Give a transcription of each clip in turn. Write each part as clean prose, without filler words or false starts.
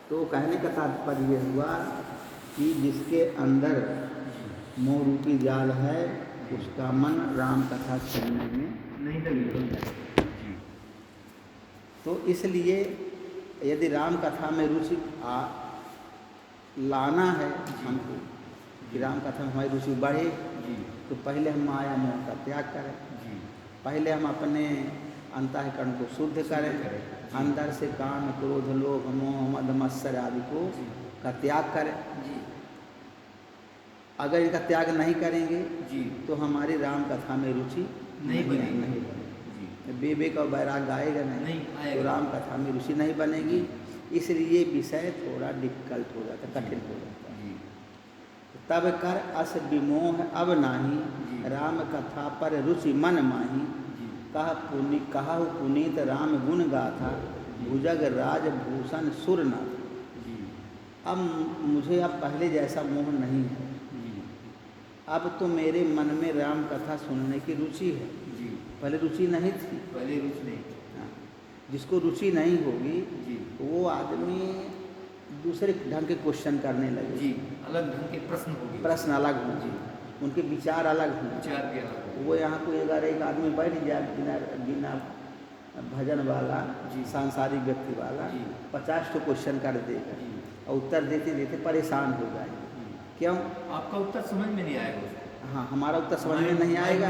तो कहने का तात्पर्य हुआ कि जिसके अंदर मोह रूपी जाल है उसका मन राम कथा सुनने में नहीं लगेगा। तो इसलिए यदि राम कथा में रुचि लाना है हमको कि राम कथा में हमारी रुचि बढ़े, तो पहले हम माया मोह का त्याग करें, पहले हम अपने अंतःकरण को शुद्ध करें, अंदर से काम क्रोध लोभ मोह मद मत्सर आदि को का त्याग करें। अगर इनका त्याग नहीं करेंगे तो हमारी राम कथा में रुचि नहीं बनेगी। विवेक और वैराग्य आएगा नहीं, तो राम कथा में रुचि नहीं बनेगी। इसलिए विषय थोड़ा डिफिकल्ट हो जाता है, कठिन हो जाता है। तब कर अस विमोह अब नाही, राम कथा पर रुचि मन माही। कहा पुनीत राम गुण गाथा, भुजग राज भूषण सुरनाथ। अब मुझे अब पहले जैसा मोह नहीं है, अब तो मेरे मन में राम कथा सुनने की रुचि है। पहले रुचि नहीं थी, पहले रुचि नहीं। हाँ। जिसको रुचि नहीं होगी वो आदमी दूसरे ढंग के क्वेश्चन करने लगे, अलग ढंग के प्रश्न होंगे, प्रश्न अलग होंगे, उनके विचार अलग होंगे, विचार भी अलग। वो यहाँ कोई अगर एक आदमी बैठ जाए बिना भजन वाला सांसारिक व्यक्ति वाला 50 तो क्वेश्चन कर देगा और उत्तर देते देते परेशान हो जाएगा। क्यों? आपका उत्तर समझ में नहीं आएगा। हाँ, हमारा उत्तर समझ में नहीं आएगा,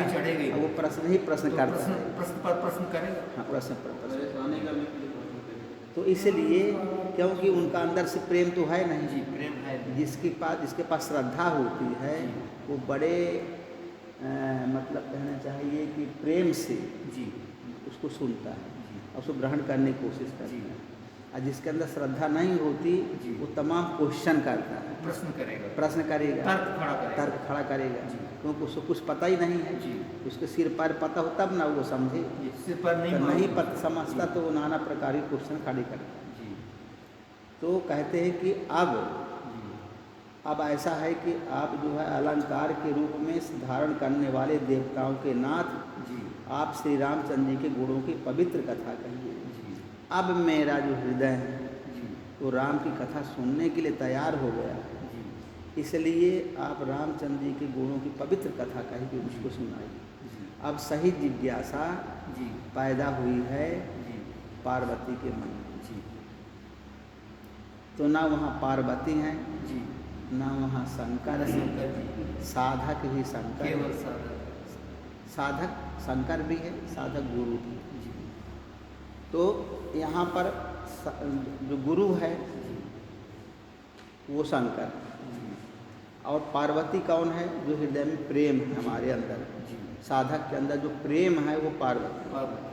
वो प्रश्न ही प्रश्न करता है, प्रश्न पर प्रश्न करेगा। हाँ, प्रश्न पर प्रश्न। तो इसलिए क्योंकि उनका अंदर से प्रेम तो है नहीं, प्रेम है। जिसके पास श्रद्धा होती है वो बड़े मतलब कहना चाहिए कि प्रेम से उसको सुनता है और उसको ग्रहण करने की कोशिश करता है। और जिसके अंदर श्रद्धा नहीं होती वो तमाम क्वेश्चन करता है, प्रश्न करेगा, तर्क खड़ा करेगा, क्योंकि उसको कुछ पता ही नहीं है। उसके सिर पर पता हो तब ना वो समझे, सिर पर नहीं पता समझता तो वो नाना प्रकार के क्वेश्चन खड़े करता है। तो कहते हैं कि अब ऐसा है कि आप जो है अलंकार के रूप में धारण करने वाले देवताओं के नाथ आप श्री रामचंद्र जी के गुणों की पवित्र कथा कहिए। अब मेरा जो हृदय है वो राम की कथा सुनने के लिए तैयार हो गया, इसलिए आप रामचंद्र जी के गुणों की पवित्र कथा कही कि उसको सुनाइए। अब सही जिज्ञासा पैदा हुई है पार्वती के मन में। तो ना वहाँ पार्वती हैं, ना वहाँ शंकर है, साधक ही शंकर है, साधक शंकर भी है, साधक गुरु भी। तो यहाँ पर जो गुरु है वो शंकर, और पार्वती कौन है? जो हृदय में प्रेम है हमारे अंदर, साधक के अंदर जो प्रेम है वो पार्वती,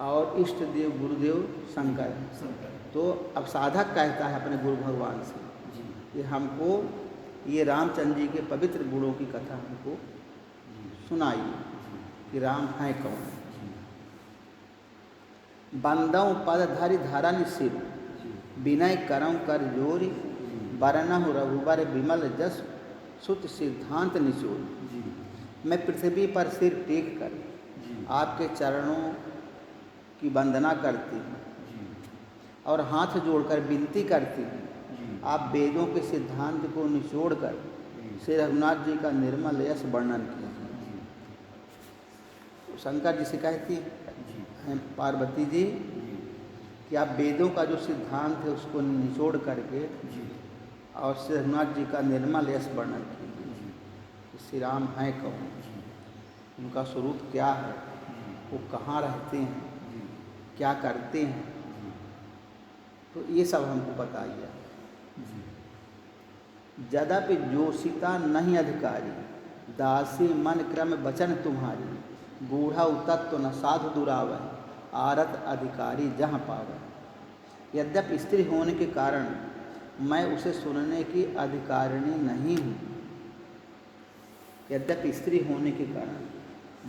और इष्ट देव गुरुदेव शंकर। तो अब साधक कहता है अपने गुरु भगवान से कि हमको ये रामचंद्र जी के पवित्र गुणों की कथा हमको सुनाइए कि राम है कौन। बंदऊ पद धरि धरन सिर, विनय करऊँ कर जोरी। बरनहु रघुबर विमल जस, सुत सिद्धांत निचोर। मैं पृथ्वी पर सिर टेक कर आपके चरणों की वंदना करती हूँ और हाथ जोड़कर विनती करती हूँ, आप वेदों के सिद्धांत को निचोड़कर श्री रघुनाथ जी का निर्मल यश वर्णन किया। शंकर जी से कहती हैं पार्वती जी कि आप वेदों का जो सिद्धांत है उसको निचोड़ करके और श्री रघुनाथ जी का निर्मल यश वर्णन कीजिए। श्री राम हैं कौन, उनका स्वरूप क्या है, वो कहाँ रहते हैं, क्या करते हैं, तो ये सब हमको बताइए। यद्यपि जोशिता नहीं अधिकारी, दासी मन क्रम वचन तुम्हारी। बूढ़ा तत्व न साधु दुरावै, आरत अधिकारी जहाँ पावै। यद्यपि स्त्री होने के कारण मैं उसे सुनने की अधिकारिणी नहीं हूँ। यद्यपि स्त्री होने के कारण,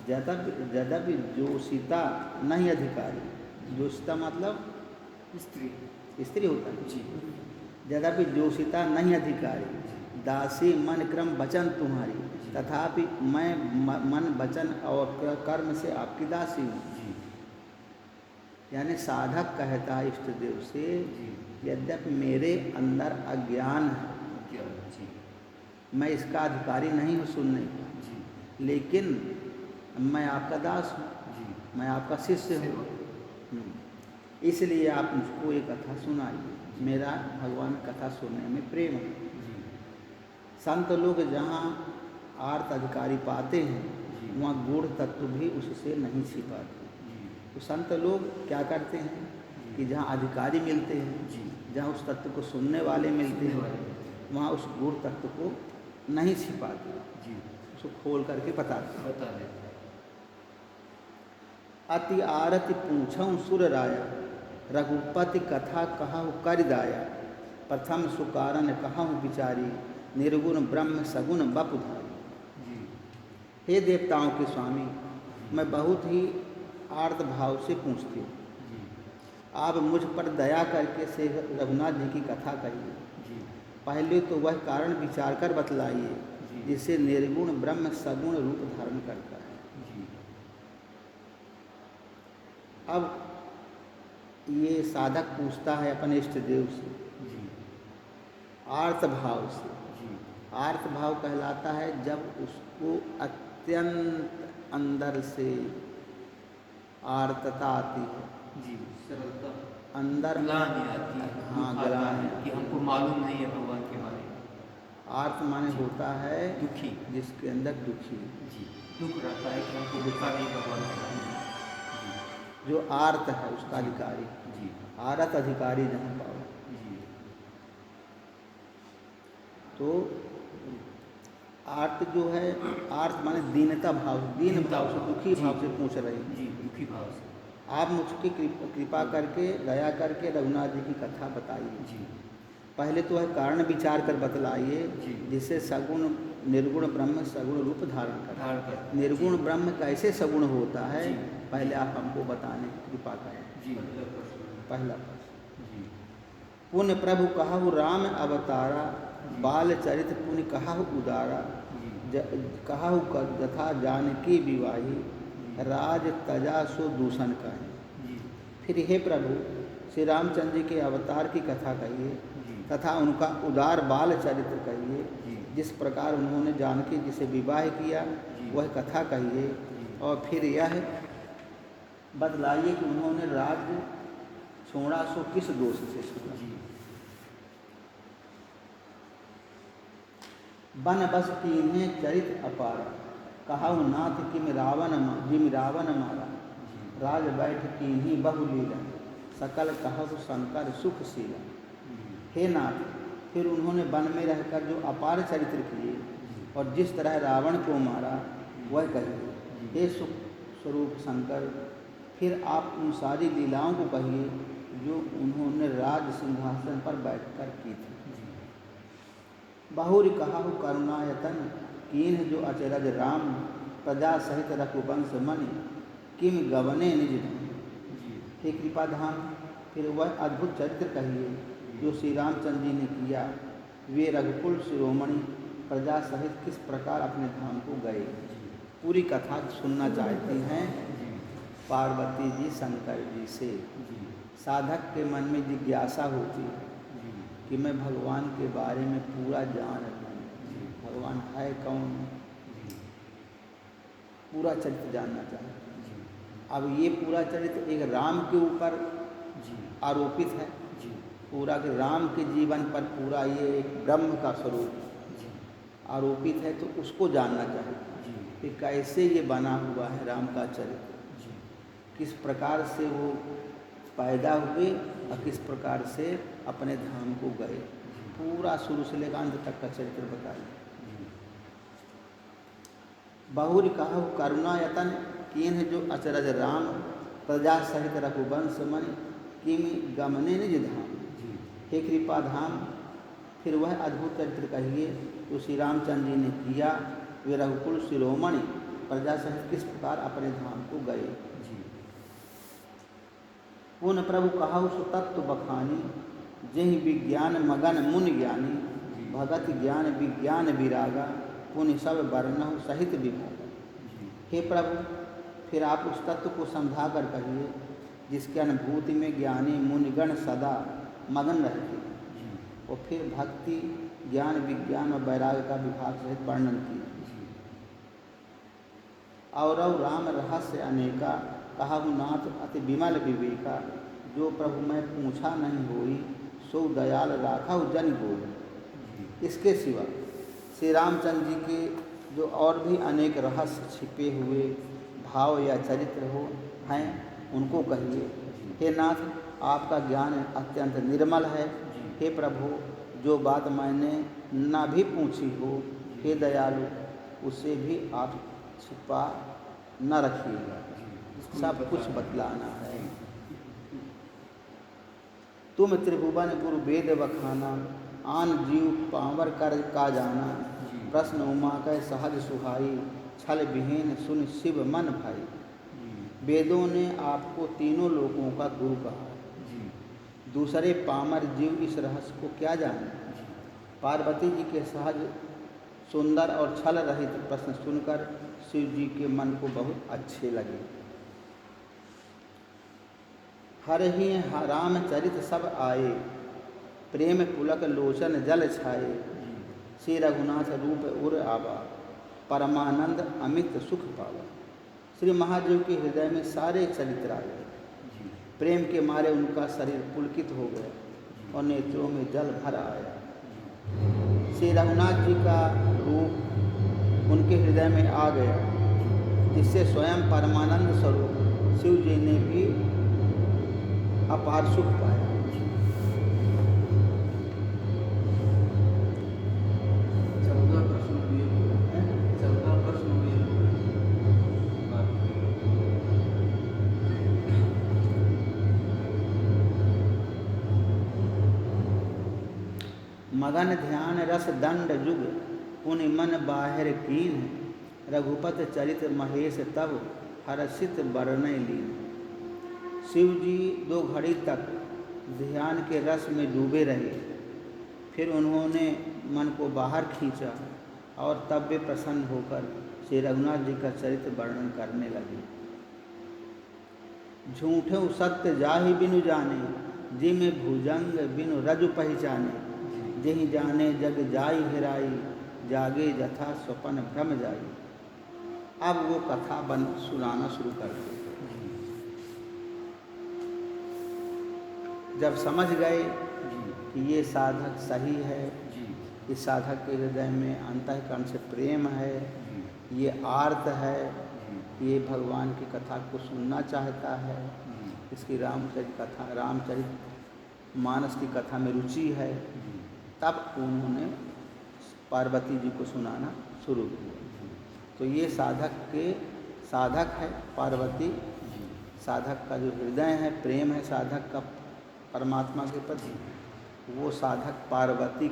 यद्यपि जोशिता नहीं अधिकारी, जोशिता मतलब स्त्री होता है। यद्यपि जोशिता नहीं अधिकारी, दासी मन क्रम वचन तुम्हारी। तथापि मैं मन वचन और कर्म से आपकी दासी हूँ। यानी साधक कहता है इष्ट देव से, जी यद्यपि मेरे अंदर अज्ञान है, क्या जी मैं इसका अधिकारी नहीं हूँ सुनने का, जी लेकिन मैं आपका दास हूँ, जी मैं आपका शिष्य हूँ, इसलिए आप मुझको ये कथा सुनाइए। मेरा भगवान कथा सुनने में प्रेम है। जी संत लोग जहाँ आर्त अधिकारी पाते हैं, जी वहाँ गूढ़ तत्व भी उससे नहीं छिपाते। जी तो संत लोग क्या करते हैं कि जहाँ अधिकारी मिलते हैं, जी जहाँ उस तत्व को सुनने वाले मिलते सुनने हैं, वाले वहाँ उस गूढ़ तत्व को नहीं छिपाते, जी उसको खोल करके बताते हैं। बता देते अति आरति पूछऊँ सुर राया, रघुपति कथा कहूँ कर दाया, प्रथम सुकारन कहूँ विचारी, निर्गुण ब्रह्म सगुण बपुधारी। जी हे देवताओं के स्वामी, मैं बहुत ही आर्त भाव से पूछती हूँ, जी आप मुझ पर दया करके से रघुनाथ जी की कथा कहिए। जी पहले तो वह कारण विचार कर बतलाइए जी जिससे निर्गुण ब्रह्म सगुण रूप धारण करता है। जी अब ये साधक पूछता है अपने इष्ट देव से जी आर्त भाव से। जी आर्त भाव कहलाता है जब उसको अत्यंत अंदर से आर्तता आती है, जी सरलता अंदर ग्लानि आती है, हाँ, दुख आता ग्लानि है कि हमको मालूम नहीं है भगवान के बारे में। आर्त माने होता है दुखी जिसके अंदर दुखी, जी दुख रहता है कि हमको दुखा नहीं भगवान के बारे में। जो आर्त है उसका अधिकारी, जी आरत अधिकारी जहाँ पाओ। जी तो आर्त जो है, आर्त माने दीनता भाव, दीन भाव से, दुखी भाव से पूछ रहे हैं। जी दुखी भाव से आप मुझकी कृपा करके दया करके रघुनाथ जी की कथा बताइए। जी पहले तो वह कारण विचार कर बतलाइए जी जिससे सगुण निर्गुण ब्रह्म सगुण रूप धारण कर। धारण कर निर्गुण ब्रह्म कैसे सगुण होता है, जी। पहले आप हमको बताने की कृपा करें। जी पहला प्रश्न। जी पुण्य प्रभु कहु राम अवतारा, बाल चरित पुण्य कहु उदारा, जी कहु कथा जानकी विवाही, राज तजा सो दूषण कहे। जी फिर हे प्रभु श्री रामचंद्र जी के अवतार की कथा कहिए जी तथा उनका उदार बाल चरित्र कहिए, जी जिस प्रकार उन्होंने जानकी जी से विवाह किया जी। वह कथा कहिए। और फिर यह बतलाइए कि उन्होंने राज्य छोड़ा सो किस दोष से छोड़ा। जी बन बस कीन्हें चरित अपार, कहु नाथ जिम रावण मारा, राज बैठ कीन्ही बहुलीला, सकल कहु शंकर सुखशीला। हे नाथ, फिर उन्होंने वन में रहकर जो अपार चरित्र किए और जिस तरह रावण को मारा वह कहिए। हे सुख स्वरूप शंकर, फिर आप उन सारी लीलाओं को कहिए जो उन्होंने राज सिंहासन पर बैठकर की थी। बहुरी कहु करुणायतन, कीन्ह जो अचरज राम, प्रजा सहित रघुवंश मणि, किम गवने निज धाम। हे कृपा धाम, फिर वह अद्भुत चरित्र कहिए जो श्री रामचंद्र जी ने किया। वे रघुकुल शिरोमणि प्रजा सहित किस प्रकार अपने धाम को गए। पूरी कथा सुनना चाहती हैं पार्वती जी शंकर जी से। साधक के मन में जिज्ञासा होती है कि मैं भगवान के बारे में पूरा जान लूँ, भगवान है कौन, पूरा चरित्र जानना चाहते हैं। अब ये पूरा चरित्र एक राम के ऊपर आरोपित है, पूरा के राम के जीवन पर पूरा ये एक ब्रह्म का स्वरूप आरोपित है, तो उसको जानना चाहते हैं कि कैसे ये बना हुआ है राम का चरित्र, किस प्रकार से वो पैदा हुए और किस प्रकार से अपने धाम को गए। पूरा शुरू से लेकर अंत तक का चरित्र बताइए। बहुरी कहु करुणायतन, कीन्ह जो अचरज राम, प्रजा सहित रघुवंश मणि, किम गमने निज धाम। हे कृपा धाम, फिर वह अद्भुत चरित्र कहिए जो श्री रामचंद्र जी ने किया। वे रघुकुल शिरोमणि प्रजा सहित किस प्रकार अपने धाम को गए। पुण्य प्रभु कहु सुतत्व बखानी, जेहि विज्ञान मगन मुनि ज्ञानी, भगत ज्ञान विज्ञान विरागा, पुण्य सब वर्णहु सहित विभागा। हे प्रभु, फिर आप उस तत्व को समझा कर कहिए जिसके अनुभूति में ज्ञानी मुनिगण सदा मगन रहते हैं। और फिर भक्ति, ज्ञान, विज्ञान और वैराग्य का विभाग सहित वर्णन किया। और राम रहस्य अनेका, कहु नाथ अति विमल विवेका, जो प्रभु मैं पूछा नहीं होई, सो दयाल राखा जन गोई। इसके सिवा श्री रामचंद्र जी के जो और भी अनेक रहस्य छिपे हुए भाव या चरित्र हो हैं, उनको कहिए। हे नाथ, आपका ज्ञान अत्यंत निर्मल है। हे प्रभु, जो बात मैंने न भी पूछी हो, हे दयालु, उसे भी आप छिपा न रखिएगा, सब कुछ बतलाना है। तुम त्रिभुवन गुरु वेद बखाना, आन जीव पावर कर का जाना। प्रश्न उमा कह सहज सुहाई, छल विहीन सुन शिव मन भाई। वेदों ने आपको तीनों लोकों का गुरु कहा। दूसरे पामर जीव इस रहस्य को क्या जाने। पार्वती जी के सहज, सुंदर और छल रहित प्रश्न सुनकर शिव जी के मन को बहुत अच्छे लगे। हर ही रामचरित सब आए, प्रेम पुलक लोचन जल छाए। श्री रघुनाथ रूप उर आवा, परमानंद अमित सुख पावा। श्री महादेव के हृदय में सारे चरित्र आ गए। प्रेम के मारे उनका शरीर पुलकित हो गया और नेत्रों में जल भर आया। श्री रघुनाथ जी का रूप उनके हृदय में आ गया, जिससे स्वयं परमानंद स्वरूप शिव जी ने भी अपार सुख पाया। मगन ध्यान रस दंड जुग, पुनि मन बाहिर कीन। रघुपत चरित महेश तब, हर्षित वर्णय लीन। शिव जी 2 घड़ी तक ध्यान के रस में डूबे रहे। फिर उन्होंने मन को बाहर खींचा और तब वे प्रसन्न होकर श्री रघुनाथ जी का चरित्र वर्णन करने लगे। झूठे सत्य जाहि बिनु जाने, जिम भुजंग बिनु रजु पहचाने। जहि जाने जग जाई हेराई, जागे जथा स्वपन भ्रम जाई। अब वो कथा सुनाना शुरू कर दी। जब समझ गए कि ये साधक सही है, इस साधक के हृदय में अंतःकरण से प्रेम है, ये आर्त है, ये भगवान की कथा को सुनना चाहता है, इसकी रामचरित मानस की कथा में रुचि है, तब उन्होंने पार्वती जी को सुनाना शुरू किया। तो ये साधक है पार्वती। साधक का जो हृदय है, प्रेम है साधक का परमात्मा के प्रति, वो साधक पार्वती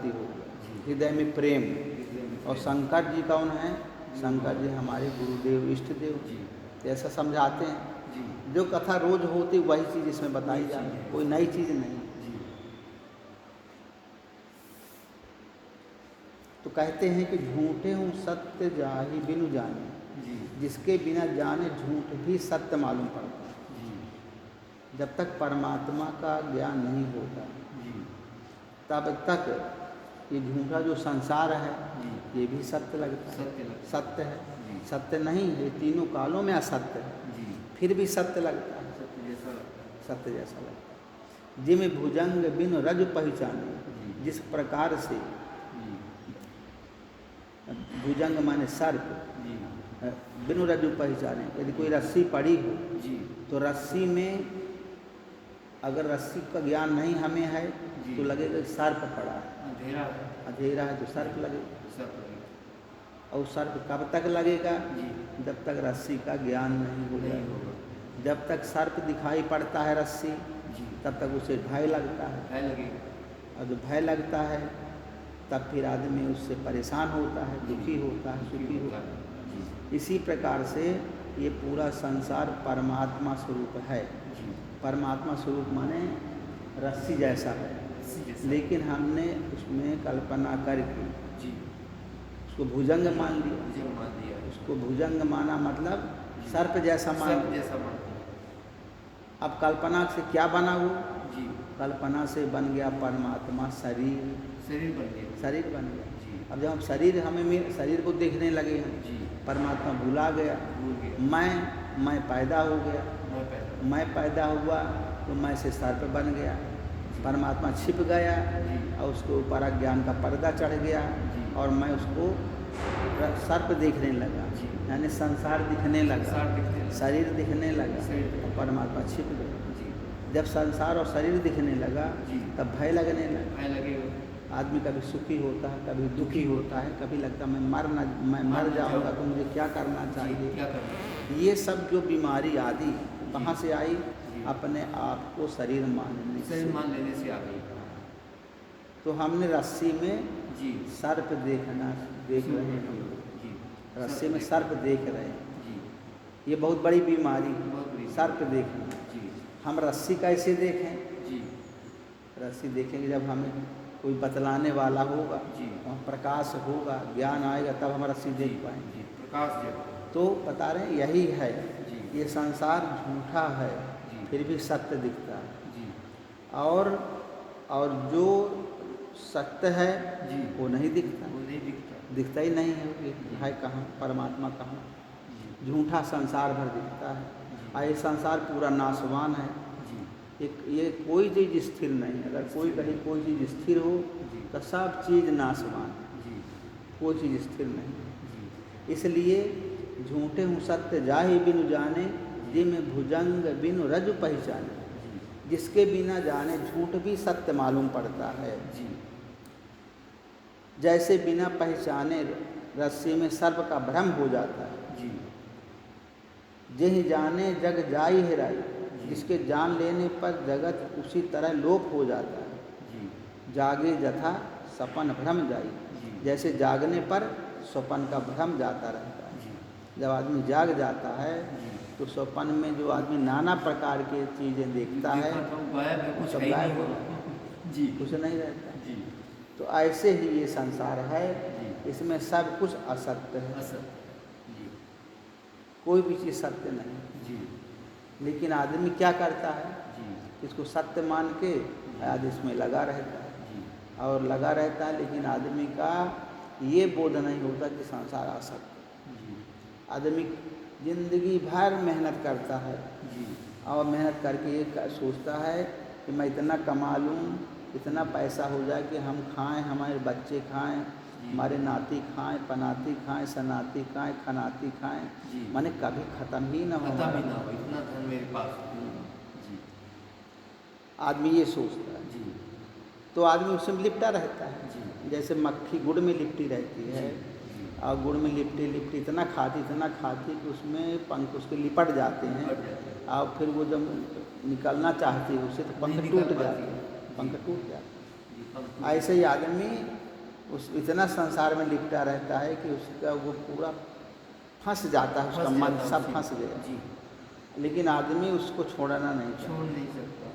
हो गया, हृदय में प्रेम। और शंकर जी कौन है? शंकर जी हमारे गुरुदेव, इष्ट देव। ऐसा समझाते हैं, जो कथा रोज होती वही चीज़ इसमें बताई जाए, कोई नई चीज़ नहीं। तो कहते हैं कि झूठे हूँ सत्य जाहि बिनु जाने, जिसके बिना जाने झूठ भी सत्य मालूम पड़ता है। जब तक परमात्मा का ज्ञान नहीं होता, तब तक ये झूठा जो संसार है, ये भी सत्य लगता है, सत्य है। सत्य नहीं है, तीनों कालों में असत्य है, फिर भी सत्य लगता है, सत्य जैसा लगता है। जिम भुजंग बिनु रज पहचाने, जिस प्रकार से भुजंग माने सर्प, बिनु रज्जु पहचाने। यदि कोई रस्सी पड़ी हो तो रस्सी में अगर रस्सी का ज्ञान नहीं हमें है तो लगेगा सर्प पड़ा है, अंधेरा है तो सर्प लगेगा। और सर्प कब तक लगेगा? जब तक रस्सी का ज्ञान नहीं हो जाएगा। जब तक सर्प दिखाई पड़ता है रस्सी, तब तक उसे भय लगता है, और जो भय लगता है तब फिर आदमी उससे परेशान होता है, दुखी होता है, सुखी होता है। इसी प्रकार से ये पूरा संसार परमात्मा स्वरूप है। परमात्मा स्वरूप माने रस्सी जैसा है, लेकिन हमने उसमें कल्पना करके उसको भुजंग मान लिया। उसको भुजंग माना मतलब सर्प जैसा मान लिया। अब कल्पना से क्या बना वो? जी। कल्पना से बन गया परमात्मा शरीर। शरीर बन गया। शरीर बन गया। जी। अब जब हम शरीर को देखने लगे हम, जी। परमात्मा भुला गया। भूल गया। मैं पैदा हो गया। मैं पैदा हुआ तो मैं से सर्प बन गया। परमात्मा छिप गया जी। और उसके ऊपर अज्ञान का पर्दा चढ़ गया जी। और मैं उसको सर्प देखने लगा, जी। यानी संसार दिखने लगा, संसार दिखने लगा। शरीर दिखने लगा शरीर। और परमात्मा छिप गया। जी। जब संसार और शरीर दिखने लगा जी। तब भय लगने लगा। भय लगेगा। आदमी कभी सुखी होता है, कभी दुखी होता है, कभी लगता मैं मर जाऊंगा तो मुझे क्या करना चाहिए। क्या करना? ये सब जो बीमारी आदि कहाँ से आई? जी। अपने आप को शरीर मानने से। शरीर मान लेने से आ गई। तो हमने रस्सी में जी। सर्प देख रहे हैं। जी। रस्सी में सर्प देख रहे हैं। जी। ये बहुत बड़ी बीमारी, बहुत बड़ी। सर्प देखना। जी। हम रस्सी कैसे देखें? जी। रस्सी देखेंगे जब हमें कोई बतलाने वाला होगा, जी। वहाँ प्रकाश होगा, ज्ञान आएगा, तब हम रस्सी देख पाएंगे। जी। प्रकाश जब। तो बता रहे हैं यही है, जी। ये संसार झूठा है जी। फिर भी सत्य दिखता है। जी। और जो सत्य है जी। वो नहीं दिखता। वो नहीं दिखता। दिखता ही नहीं है। ये है कहाँ? परमात्मा कहाँ? जी। झूठा संसार भर दिखता है। और ये संसार पूरा नाशवान है। जी। ये कोई चीज़ स्थिर नहीं है। अगर कोई कहीं कोई चीज़ स्थिर हो जी। तो सब चीज़ नाशवान है। जी। कोई चीज़ स्थिर नहीं। जी। इसलिए झूठे हूँ सत्य जाहि बिनु जाने, जिम भुजंग बिनु रज पहचाने। जिसके बिना जाने झूठ भी सत्य मालूम पड़ता है। जी। जैसे बिना पहचाने रस्सी में सर्प का भ्रम हो जाता है। जी। जेहि जाने जग जाई हेराई। जिसके जान लेने पर जगत उसी तरह लोप हो जाता है। जी। जागे जथा सपन भ्रम जाई। जी। जैसे जागने पर स्वपन का भ्रम जाता रहता है। जी। जब आदमी जाग जाता है जी। तो स्वपन में जो आदमी नाना प्रकार की चीज़ें देखता है गायब है, कुछ सब है ही गायब नहीं हो होगा। जी। कुछ नहीं रहता। जी। तो ऐसे ही ये संसार है, जी। इसमें सब कुछ असत्य है। असत। जी। कोई भी चीज़ सत्य नहीं। जी। लेकिन आदमी क्या करता है? जी। इसको सत्य मान के आदमी इसमें लगा रहता है जी। और लगा रहता है, लेकिन आदमी का ये बोध नहीं होता कि संसार असत्य। जी। आदमी जिंदगी भर मेहनत करता है जी। और मेहनत करके ये सोचता है कि मैं इतना कमा लूँ, इतना पैसा हो जाए कि हम खाएं, हमारे बच्चे खाएं, हमारे नाती खाएं, पनाती खाएं, सनाती खाएं, खनाती खाएं, जी। माने कभी ख़त्म ही ना हो। खत्म ही ना हो, इतना धन मेरे पास। जी। आदमी ये सोचता है। जी। तो आदमी उसमें लिपटा रहता है। जी। जैसे मक्खी गुड़ में लिपटी रहती है जी। और गुड़ में लिपटी लिपटी इतना खाती कि उसमें पंख उसके लिपट जाते हैं और फिर वो जब निकलना चाहती है उससे तो पंख टूट जाते हैं, पंख टूट जाते हैं। ऐसे ही आदमी उस इतना संसार में लिपटा रहता है कि उसका वो पूरा फंस जाता है, उसका मन सब फंस गया। जी। लेकिन आदमी उसको छोड़ना नहीं चाहता। छोड़ नहीं सकता।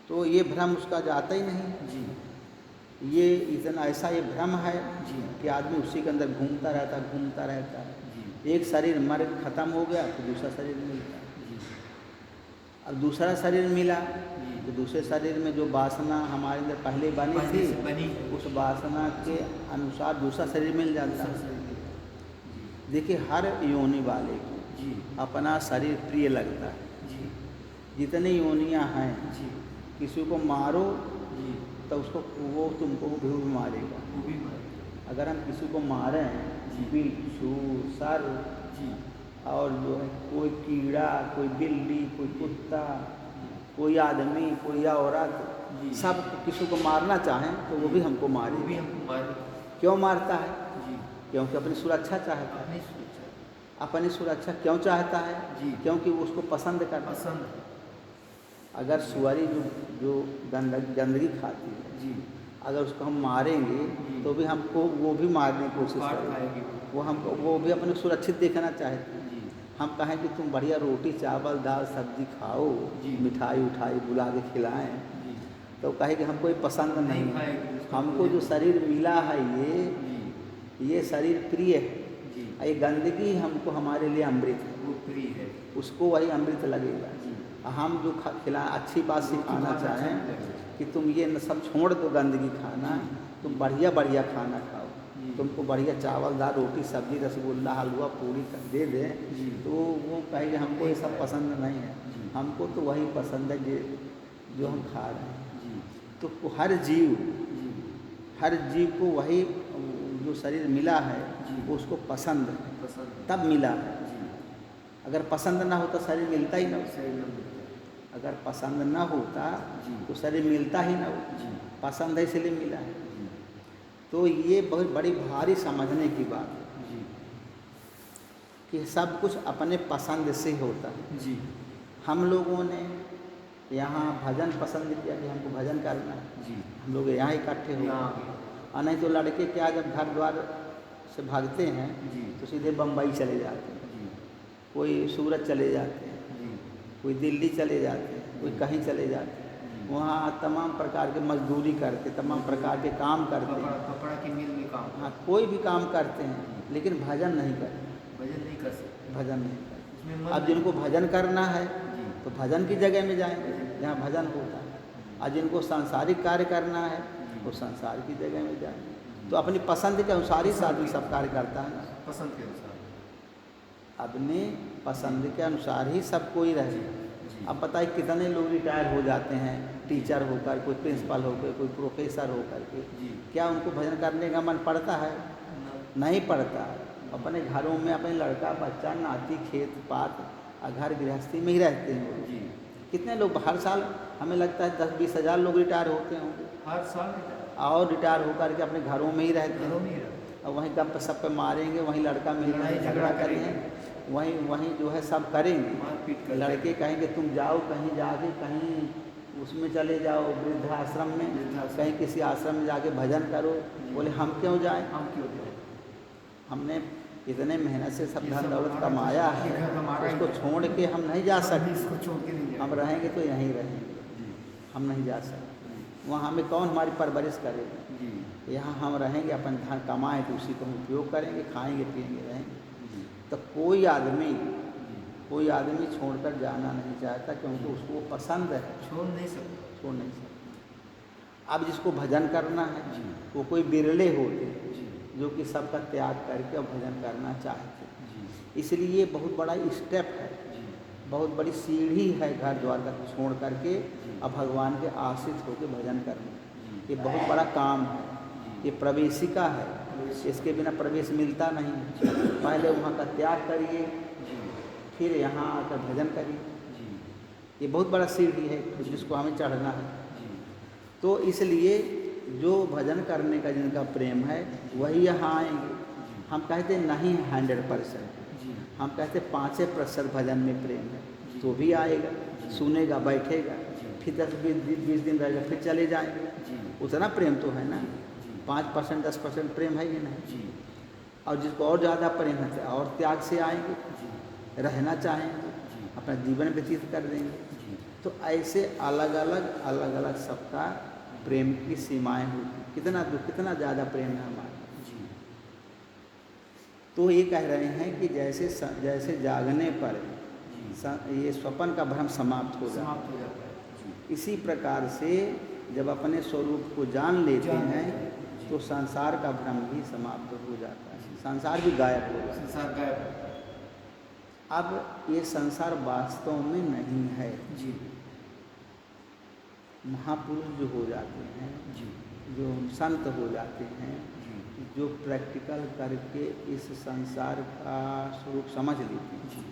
तो ये भ्रम उसका जाता ही नहीं। जी। ये इतना ऐसा ये भ्रम है जी। कि आदमी उसी के अंदर घूमता रहता है। जी। एक शरीर मर खत्म हो गया तो दूसरा शरीर मिलता है। जी। अब दूसरा शरीर मिला जी। तो दूसरे शरीर में जो वासना हमारे अंदर पहले बनी पहले से थी बनी। उस वासना के अनुसार दूसरा शरीर मिल जाता है। देखिए हर योनि वाले को जी। अपना शरीर प्रिय लगता है। जी। जितनी योनियां हैं, जी। किसी को मारो जी। तो उसको वो तुमको भी मारेगा। वो भी मारेगा। अगर हम किसी को मारें, जी। बिच्छू, सर्प जी। और जो है कोई कीड़ा, कोई बिल्ली, कोई कुत्ता, कोई आदमी, कोई औरत, जी। सब किसी को मारना चाहें तो वो भी हमको वो भी मारेगा। हमको मारेगा। क्यों मारता है? जी। क्योंकि अपनी सुरक्षा चाहता है। अपनी सोचा। अपनी सुरक्षा क्यों चाहता है? जी। क्योंकि वो उसको पसंद करता है। पसंद है। अगर सुअरी जो गंदगी खाती है, जी। अगर उसको हम मारेंगे जी। तो भी हमको वो भी मारने की कोशिश काट करेगी। खाएगी वो हमको वो भी अपने सुरक्षित देखना चाहती है। जी। हम कहें कि तुम बढ़िया रोटी चावल दाल सब्जी खाओ, जी। मिठाई उठाई बुला के खिलाएं, जी। तो कहे कि हमको ये पसंद नहीं है। खाएगी, उसको हमको जो शरीर मिला है ये जी। शरीर प्रिय है। जी। ये गंदगी हमको हमारे लिए अमृत है। वो फ्री है, उसको वही अमृत लगेगा। जी। हम जो खिला अच्छी बात सिखाना बात अच्छा चाहें लगेगा। कि तुम ये सब छोड़ दो गंदगी खाना, तुम बढ़िया बढ़िया खाना खाओ। जी। तुमको बढ़िया चावल दाल रोटी सब्जी रसगुल्ला हलवा पूरी दे दें जी। तो वो कहेंगे हमको ये सब पसंद नहीं है, जी। हमको तो वही पसंद है जो हम खा रहे हैं। जी। तो हर जीव जी। हर जीव को वही जो शरीर मिला है जी। वो उसको पसंद है, पसंद तब मिला है। जी। अगर पसंद ना होता शरीर मिलता ही ना हो। सही नहीं मिलता। अगर पसंद ना होता जी। तो शरीर मिलता ही ना हो। जी। पसंद है इसलिए मिला है। जी। तो ये बहुत बड़ी भारी समझने की बात है जी। कि सब कुछ अपने पसंद से होता है। जी। हम लोगों ने यहाँ भजन पसंद किया कि हमको भजन करना है, जी। हम लोग यहाँ इकट्ठे हो यहाँ गए। और नहीं तो लड़के क्या जब घर द्वार से भागते हैं जी। तो सीधे बम्बई चले जाते हैं, जी। कोई सूरत चले जाते हैं, जी। कोई दिल्ली चले जाते हैं, कोई कहीं चले जाते हैं। वहाँ तमाम प्रकार के मजदूरी करते, तमाम प्रकार के काम करते हैं। कपड़ा की मिल में काम, हाँ, कोई भी काम करते हैं, लेकिन भजन नहीं करते। भजन नहीं कर सकते, भजन नहीं करते। उसमें मन अब जिनको भजन करना है जी। तो भजन की जगह में जाएंगे जहाँ भजन होता है, और जिनको सांसारिक कार्य करना है वो संसार की जगह में जाएंगे। तो अपनी पसंद के अनुसार ही आदमी सब कार्य करता है ना, पसंद के अनुसार, अपने पसंद के अनुसार ही सब कोई रहे। अब बताइए कितने लोग रिटायर हो जाते हैं टीचर होकर, कोई प्रिंसिपल होकर, कोई प्रोफेसर होकर के, जी। क्या उनको भजन करने का मन पड़ता है? नहीं पड़ता। अपने घरों में अपने लड़का बच्चा नाती खेत पात और घर गृहस्थी में ही रहते हैं वो। जी। कितने लोग हर साल हमें लगता है 10-20 हज़ार लोग रिटायर होते होंगे, हर साल और रिटायर होकर के अपने घरों में ही रहते घरों हैं, में ही रहते और वहीं गप सप पे मारेंगे, वहीं लड़का मिलना लड़ाई झगड़ा झगड़ा करेंगे, वहीं वहीं जो है सब करेंगे। मारपीट करते लड़के कहेंगे तुम जाओ कहीं जाके कहीं उसमें चले जाओ वृद्धाश्रम में, वृद्धाश्रम। कहीं किसी आश्रम में जाके भजन करो। बोले हम क्यों जाएं? हम क्यों जाएं? हमने इतने मेहनत से सब ये धन सब दौलत हमारा कमाया ये है, घर हमारा ही उसको है। छोड़ के हम नहीं जा सकते। इसको छोड़ के नहीं हम जाएंगे। रहेंगे तो यहीं रहेंगे, जी। हम नहीं जा सकते। वहाँ हमें कौन हमारी परवरिश करेगा? जी। यहाँ हम रहेंगे, अपन धन कमाएँ तो उसी को हम उपयोग करेंगे, खाएंगे पिएंगे रहेंगे। जी। तो कोई आदमी छोड़कर जाना नहीं चाहता, क्योंकि उसको वो पसंद है, छोड़ नहीं सकते, छोड़ नहीं सकता। अब जिसको भजन करना है जी। वो कोई बिरले होते हैं जी। जो कि सबका त्याग करके और भजन करना चाहते हैं। जी। इसलिए ये बहुत बड़ा स्टेप है, जी। बहुत बड़ी सीढ़ी है घर द्वार का छोड़ करके जी। और भगवान के आश्रित होकर भजन करना। जी। ये बहुत बड़ा काम है, जी। ये प्रवेशिका है, इसके बिना प्रवेश मिलता नहीं है। पहले वहाँ का त्याग करिए, जी। फिर यहाँ आकर भजन करिए। जी। ये बहुत बड़ा सीढ़ी है जिसको हमें चढ़ना है। जी। तो इसलिए जो भजन करने का जिनका प्रेम है वही यहाँ आएंगे। हम कहते नहीं 100%, जी। हम कहते 5% भजन में प्रेम है, जी। तो भी आएगा, सुनेगा, बैठेगा, जी। फिर 10-20 दिन रहेगा, फिर चले जाएंगे। जी। उतना प्रेम तो है ना। जी। 5% 10% प्रेम है ये नहीं। जी। और जिसको और ज़्यादा प्रेम है तो और त्याग से आएंगे, जी। रहना चाहेंगे, जी। अपना जीवन व्यतीत कर देंगे। जी। तो ऐसे अलग अलग सबका प्रेम की सीमाएं होती, कितना ज़्यादा प्रेम है हमारा। जी। तो ये कह रहे हैं कि जैसे जागने पर जी। ये स्वप्न का भ्रम समाप्त हो जाता समाप्त हो जाता है। जी। इसी प्रकार से जब अपने स्वरूप को जान लेते हैं तो संसार का भ्रम भी समाप्त हो जाता है, संसार भी गायब हो जाता है। संसार गायब होता है। अब ये संसार वास्तव में नहीं है। जी। महापुरुष जो हो जाते हैं, जी। जो संत हो जाते हैं, जी। जो प्रैक्टिकल करके इस संसार का स्वरूप समझ लेते हैं, जी।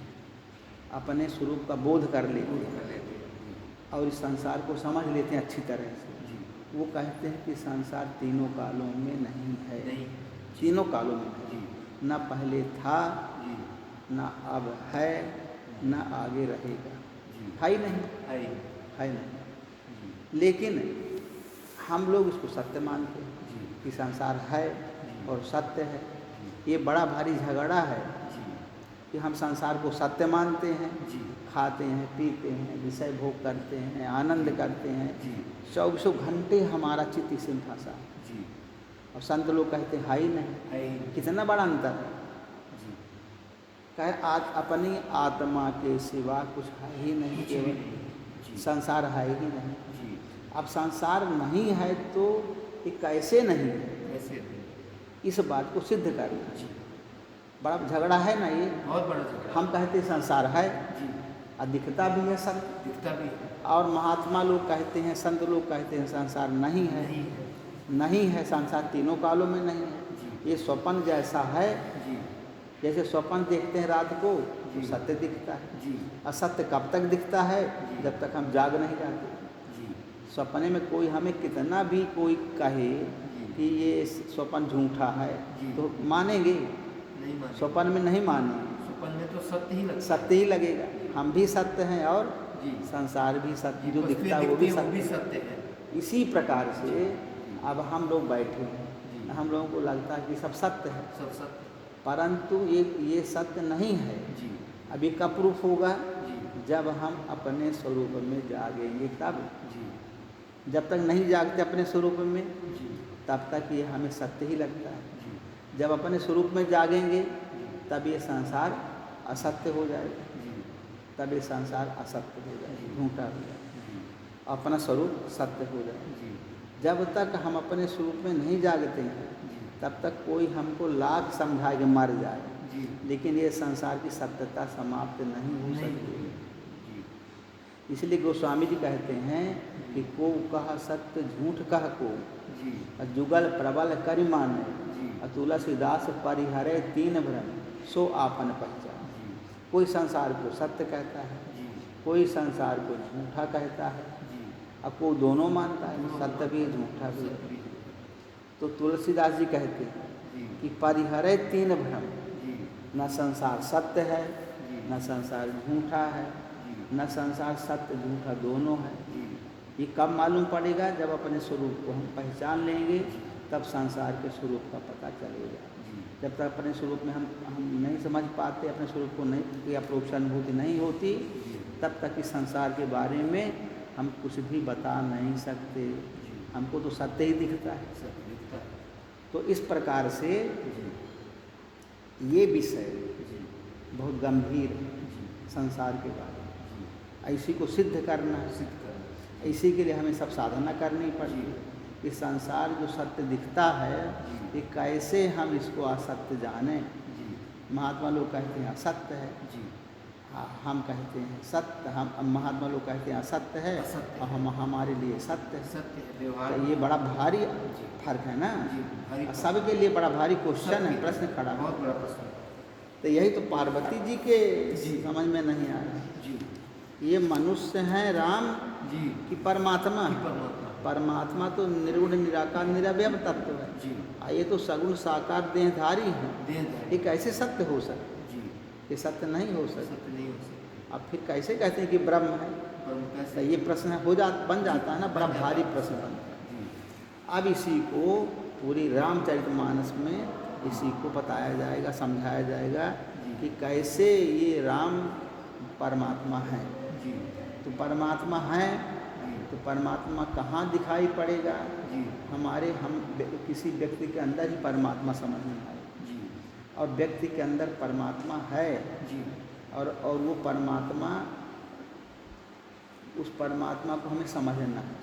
अपने स्वरूप का बोध कर लेते बोध हैं कर लेते हैं। और इस संसार को समझ लेते हैं अच्छी तरह से, जी। वो कहते हैं कि संसार तीनों कालों में नहीं है। नहीं। तीनों कालों में नहीं, जी। न पहले था, जी। न अब है, न आगे रहेगा। जी। है ही नहीं, है। है नहीं। जी। लेकिन हम लोग इसको सत्य मानते हैं जी। कि संसार है जी। और सत्य है। जी। ये बड़ा भारी झगड़ा है जी। कि हम संसार को सत्य मानते हैं, जी। खाते हैं, पीते हैं, विषय भोग करते हैं, आनंद करते हैं, जी। 24 घंटे हमारा चित्त इसी में फंसा है। जी। और संत लोग कहते हैं है ही नहीं। है। कितना बड़ा अंतर है। जी। कहे आज अपनी आत्मा के सिवा कुछ है ही नहीं, केवल संसार है ही नहीं। अब संसार नहीं है तो ये कैसे नहीं है, इस बात को सिद्ध करना। बड़ा झगड़ा है ना ये, बहुत बड़ा झगड़ा। हम कहते संसार है और दिखता भी है सत्य, दिखता भी है, और महात्मा लोग कहते हैं, संत लोग कहते हैं संसार नहीं है, नहीं है संसार तीनों कालों में नहीं है। ये स्वप्न जैसा है, जैसे स्वप्न देखते हैं रात को तो सत्य दिखता है। असत्य कब तक दिखता है, जब तक हम जाग नहीं जाते। सपने में कोई हमें कितना भी कोई कहे कि ये स्वप्न झूठा है तो मानेंगे? नहीं मानेंगे। स्वप्न में नहीं मानेंगे, स्वप्न में तो सत्य ही लगता, सत्य ही लगेगा। हम भी सत्य हैं और संसार भी सत्य, जो दिखता है वो भी सत्य है। इसी प्रकार से अब हम लोग बैठे हैं, हम लोगों को लगता है कि सब सत्य है, सब सत्य, परंतु ये सत्य नहीं है। अभी कब प्रूफ होगा? जब हम अपने स्वरूप में जागेंगे तब। जब तक नहीं जागते अपने स्वरूप में तब तक ये हमें सत्य ही लगता है। जब अपने स्वरूप में जागेंगे तब ये संसार असत्य हो जाएगा, तब ये संसार असत्य हो जाएगा, झूठा हो जाएगा, अपना स्वरूप सत्य हो जाएगा। जब तक हम अपने स्वरूप में नहीं जागते हैं तब तक कोई हमको लाख समझाए कि मर जाए, लेकिन ये संसार की सत्यता समाप्त नहीं हो सकती। इसलिए गोस्वामी जी कहते हैं कि को कहा सत्य झूठ कह को, जुगल प्रबल करि माने, तुलसीदास परिहरे तीन भ्रम सो आपन पहचान। कोई संसार को सत्य कहता है, कोई संसार को झूठा कहता है, अब कोई दोनों मानता है, सत्य भी झूठा भी। तो तुलसीदास जी कहते हैं कि परिहरे तीन भ्रम, न संसार सत्य है, न संसार झूठा है, न संसार सत्य झूठा दोनों है। ये कब मालूम पड़ेगा? जब अपने स्वरूप को हम पहचान लेंगे तब संसार के स्वरूप का पता चलेगा। जब तक अपने स्वरूप में हम नहीं समझ पाते, अपने स्वरूप को नहीं, या अप्रोक्ष अनुभूति नहीं होती, तब तक इस संसार के बारे में हम कुछ भी बता नहीं सकते। हमको तो सत्य ही दिखता है। तो इस प्रकार से ये विषय बहुत गंभीर है संसार के बारे में। इसी को सिद्ध करना, इसी के लिए हमें सब साधना करनी पड़ेगी कि संसार जो सत्य दिखता है कि कैसे हम इसको असत्य जाने। महात्मा लोग कहते हैं असत्य है, हम कहते हैं सत्य। हम महात्मा लोग कहते हैं असत्य है और हम हमारे लिए सत्य है। तो ये बड़ा भारी फर्क है ना, सबके लिए बड़ा भारी क्वेश्चन है, प्रश्न खड़ा है, बहुत बड़ा प्रश्न। तो यही तो पार्वती जी के समझ में नहीं आ रहा। ये मनुष्य हैं राम कि परमात्मा है? परमात्मा तो निर्गुण निराकार निरवय तत्व है, ये तो सगुण साकार देहधारी है। ये कैसे सत्य हो सकता? ये सत्य नहीं हो सकता। अब फिर कैसे कहते हैं कि ब्रह्म है? तो ये प्रश्न बन जाता है ना, बड़ा भारी प्रश्न बनता है। अब इसी को पूरी रामचरितमानस में इसी को बताया जाएगा, समझाया जाएगा कि कैसे ये राम परमात्मा है। तो परमात्मा है तो परमात्मा कहाँ दिखाई पड़ेगा? हम किसी व्यक्ति के अंदर ही परमात्मा समझ में आए, और व्यक्ति के अंदर परमात्मा है, और वो परमात्मा, उस परमात्मा को हमें समझना है।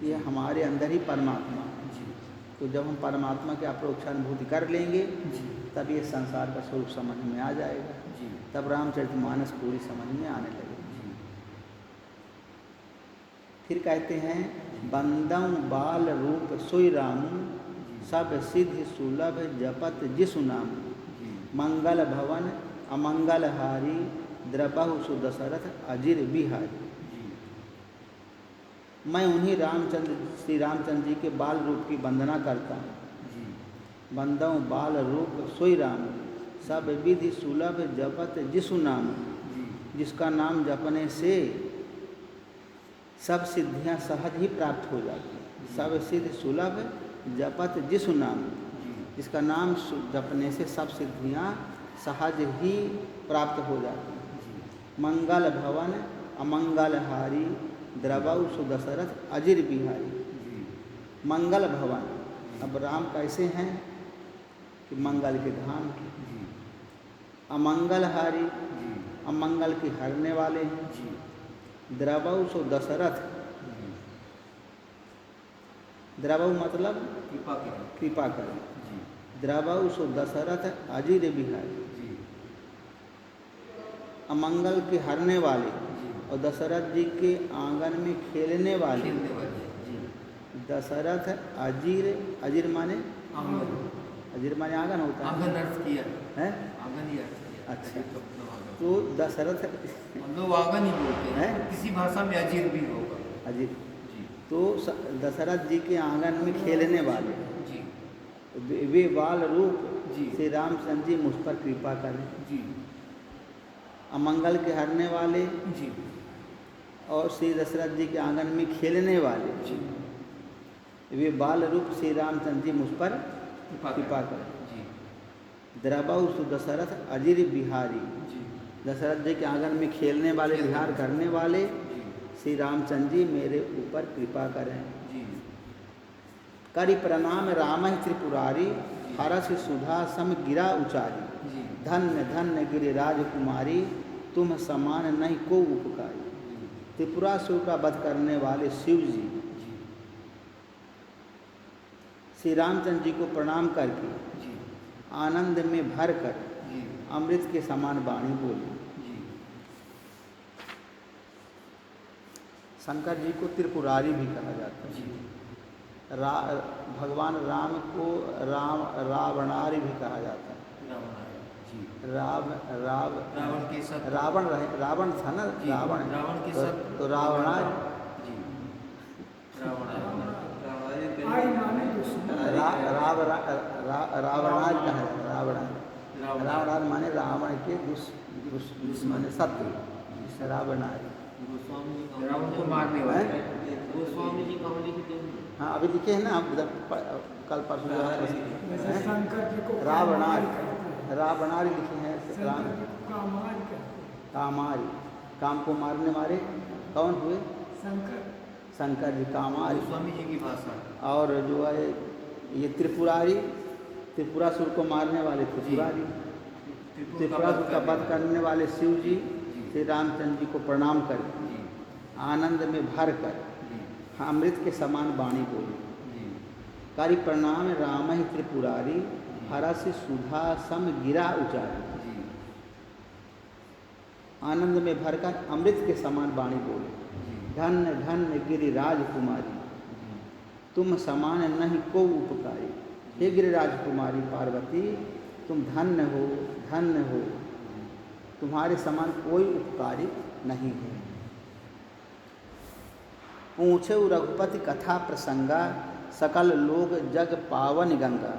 ये हमारे अंदर ही परमात्मा है। तो जब हम परमात्मा की अप्रोक्ष अनुभूति कर लेंगे तब ये संसार का स्वरूप समझ में आ जाएगा, तब रामचरितमानस पूरी समझ में आने लगेगी। फिर कहते हैं बंदम बाल रूप सोई राम, सब सिद्धि सुलभ जपत जिसु नाम, मंगल भवन अमंगल हारी, द्रबहु सुदशरथ अजिर बिहारी। मैं उन्हीं श्री रामचंद्र जी के बाल रूप की वंदना करता हूँ। बंदम बाल रूप सोई राम, सब विधि सुलभ जपत जिसु नाम, जिसका नाम जपने से सब सिद्धियां सहज ही प्राप्त हो जाती हैं। सब सिद्धि सुलभ जपत जिसु नाम, जिसका नाम जपने से सब सिद्धियां सहज ही प्राप्त हो जाती हैं। मंगल भवन अमंगल हारी, द्रबहु सुदशरथ अजिर बिहारी। मंगल भवन, अब राम कैसे हैं कि मंगल के धाम, अमंगलहारी, जी अमंगल की हरने वाले हैं। जी द्रवऊ सो दशरथ, द्रवऊ मतलब कृपा करें कृपा करें। जी द्रवऊ सो दशरथ अजीर बिहारी, जी अमंगल के हरने वाले जी और दशरथ जी के आंगन में खेलने वाले। खेलने वाले जी दशरथ अजीर, अजीर माने आंगन, अजीर माने आंगन होता है, आंगन अर्थ किया है? आंगन ही अर्थ किया। अच्छा। तो अपना आंगन। तो दशरथ हम लोग आंगन ही बोलते हैं, हैं? किसी भाषा में अजीर भी होगा। अजीर, जी तो दशरथ जी के आंगन में खेलने वाले जी वे बाल रूप जी श्री रामचंद्र जी मुझ पर कृपा करें। जी अमंगल के हरने वाले जी और श्री दशरथ जी के आंगन में खेलने वाले जी वे बाल रूप श्री रामचंद्र जी मुझ पर कृपा कृपा करें। करें। जी द्रवऊ सु दशरथ अजीर बिहारी, जी दशरथ जी के आंगन में खेलने वाले, विहार करने वाले जी श्री रामचंद्र जी मेरे ऊपर कृपा करें। जी करि प्रणाम राम त्रिपुरारी, हरस सुधा सम गिरा उचारी। जी धन्य धन्य गिरिराज कुमारी, तुम समान नहीं को उपकारी। त्रिपुरासुर का वध करने वाले शिव जी जी श्री रामचंद्र जी को प्रणाम करके जी आनंद में भर कर जी अमृत के समान वाणी बोली। जी शंकर जी को त्रिपुरारी भी कहा जाता है। जी भगवान राम को रावणारी भी कहा जाता है। जी रावण के साथ रावण था ना, जी, रावण रावण के तो, साथ तो रावणार जी रावणार कहा है। रावणार माने रावण के दुश्मन शत्रु, रावणार। रावण को मारने वाले गोस्वामी जी कहाँ लिखते हैं? हाँ अभी लिखे हैं ना, आप कल परसों रावणार लिखे हैं। राम कामारी, काम को मारने वाले कौन हुए? शंकर जी कामारी। गोस्वामी जी की भाषा। और जो है ये त्रिपुरारी, त्रिपुरासुर को मारने वाले त्रिपुरारी। त्रिपुरासुर का वध करने वाले शिव जी श्री रामचंद्र जी को प्रणाम कर आनंद में भर कर अमृत के समान वाणी बोली। करि प्रणाम राम ही त्रिपुरारी, हरस सुधा सम गिरा उचारी। आनंद में भरकर अमृत के समान वाणी बोले। धन्य धन्य गिरिराज कुमारी, तुम समान नहीं को उपकारी। हे गिरिराज कुमारी पार्वती, तुम धन्य हो, धन्य हो, तुम्हारे समान कोई उपकारी नहीं है। पूछे रघुपति कथा प्रसंगा, सकल लोग जग पावन गंगा।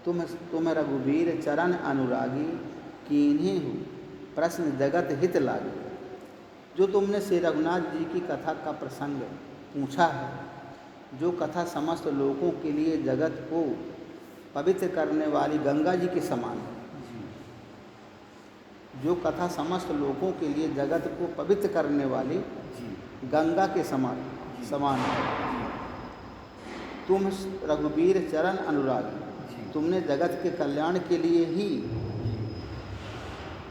तुम रघुवीर चरण अनुरागी, कीन्हे हो प्रश्न जगत हित लागी। जो तुमने श्री रघुनाथ जी की कथा का प्रसंग पूछा है, जो कथा समस्त लोगों के लिए जगत को पवित्र करने वाली गंगा जी के समान है। जो कथा समस्त लोगों के लिए जगत को पवित्र करने वाली गंगा के समान है। तुम रघुवीर चरण अनुरागी, तुमने जगत के कल्याण के लिए ही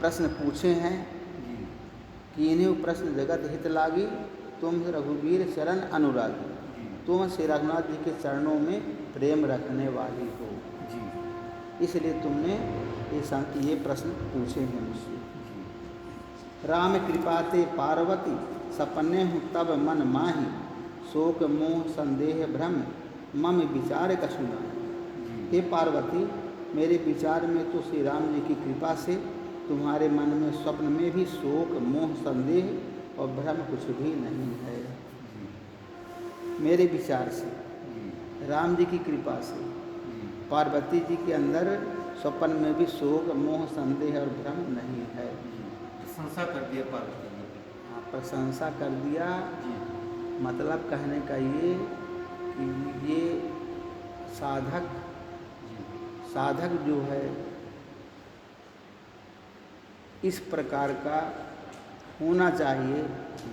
प्रश्न पूछे हैं कि इन्हें प्रश्न जगत हित लागी। तुम रघुवीर चरण अनुरागी, तुम श्री रघुनाथ जी के चरणों में प्रेम रखने वाली हो, इसलिए तुमने ये प्रश्न पूछे हैं मुझसे। राम कृपा ते पार्वती, सपने हूँ तब मन माही। शोक मोह संदेह भ्रम, मम विचार कछु नाही। हे पार्वती, मेरे विचार में तो श्री राम जी की कृपा से तुम्हारे मन में स्वप्न में भी शोक मोह संदेह और भ्रम कुछ भी नहीं है। मेरे विचार से, राम जी की कृपा से पार्वती जी के अंदर स्वप्न में भी शोक मोह संदेह और भ्रम नहीं है। प्रशंसा कर दिया पार्वती जी की। हाँ, प्रशंसा कर दिया। मतलब कहने का ये कि ये साधक जो है इस प्रकार का होना चाहिए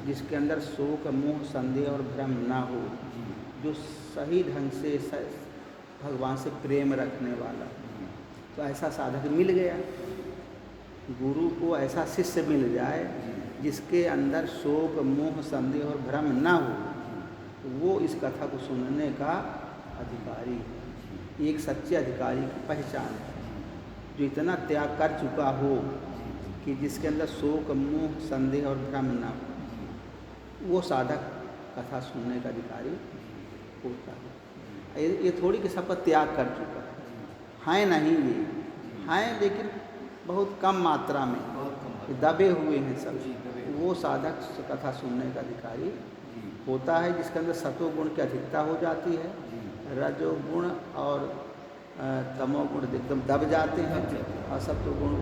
जिसके अंदर शोक मोह संदेह और भ्रम ना हो, जो सही ढंग से भगवान से प्रेम रखने वाला। तो ऐसा साधक मिल गया। गुरु को ऐसा शिष्य मिल जाए जिसके अंदर शोक, मोह, संदेह और भ्रम न हो, तो वो इस कथा को सुनने का अधिकारी है। एक सच्चे अधिकारी की पहचान है, जो इतना त्याग कर चुका हो कि जिसके अंदर शोक, मोह, संदेह और भ्रम न हो, वो साधक कथा सुनने का अधिकारी होता है। ये थोड़ी कि सबका त्याग कर चुका है नहीं, ये हैं लेकिन बहुत कम मात्रा में, दबे हुए हैं सब। वो साधक कथा सुनने का अधिकारी होता है, जिसके अंदर सतोगुण की अधिकता हो जाती है, रजोगुण और तमोगुण एकदम दब जाते हैं और सत्वगुण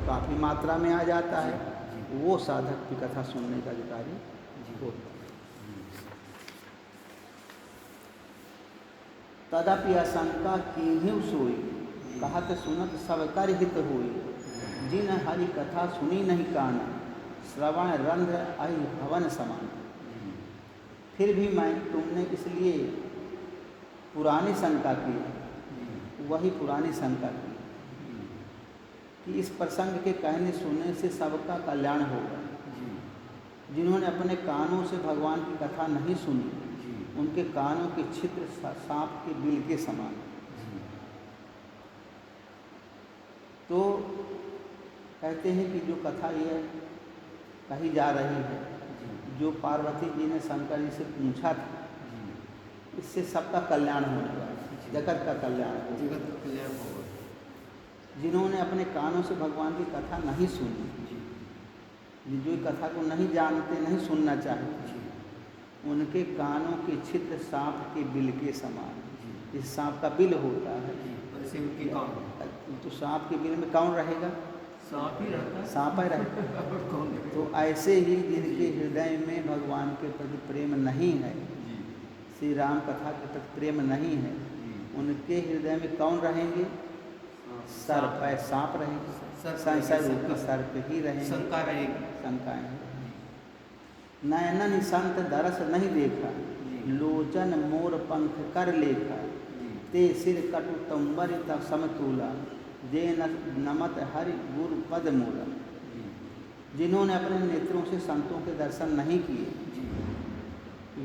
काफ़ी मात्रा में आ जाता है। वो साधक की कथा सुनने का अधिकारी होता है। तदपि आशंका कीन्हिव सोई, कहत सुनत सब कर हित होई, जिन हरि कथा सुनी नहीं काना, श्रवण रंध्र अहि भवन समान। फिर भी मैं तुमने इसलिए पुरानी शंका की, वही पुरानी शंका की कि इस प्रसंग के कहने सुनने से सबका कल्याण होगा। जिन्होंने अपने कानों से भगवान की कथा नहीं सुनी, उनके कानों के छिद्र सांप के बिल के समान। तो कहते हैं कि जो कथा ये कही जा रही है, जो पार्वती जी ने शंकर जी से पूछा था, इससे सबका कल्याण होने वाला, जगत का कल्याण होगा। जिन्होंने अपने कानों से भगवान की कथा नहीं सुनी, जो कथा को नहीं जानते, नहीं सुनना चाहते, उनके कानों के छिद्र सांप के बिल के समान। इस सांप का बिल होता है, तो सांप के बिल में कौन रहेगा? सांप ही रहता, सांप ही रहता। तो ऐसे ही जिनके हृदय में भगवान के प्रति प्रेम नहीं है, श्री राम कथा के प्रति प्रेम नहीं है, उनके हृदय में कौन रहेंगे? सर्प है, सांप रहेंगे, संशय रूपी सर्प ही रहेंगे, शंका रहेगी, शंकाएं। नयनन संत दरस नहीं देखा, लोचन मोर पंख कर लेखा, ते सिर कटु तंबर तब समतूला, जे नमत हरि गुरु पद मूला। जिन्होंने अपने नेत्रों से संतों के दर्शन नहीं किए,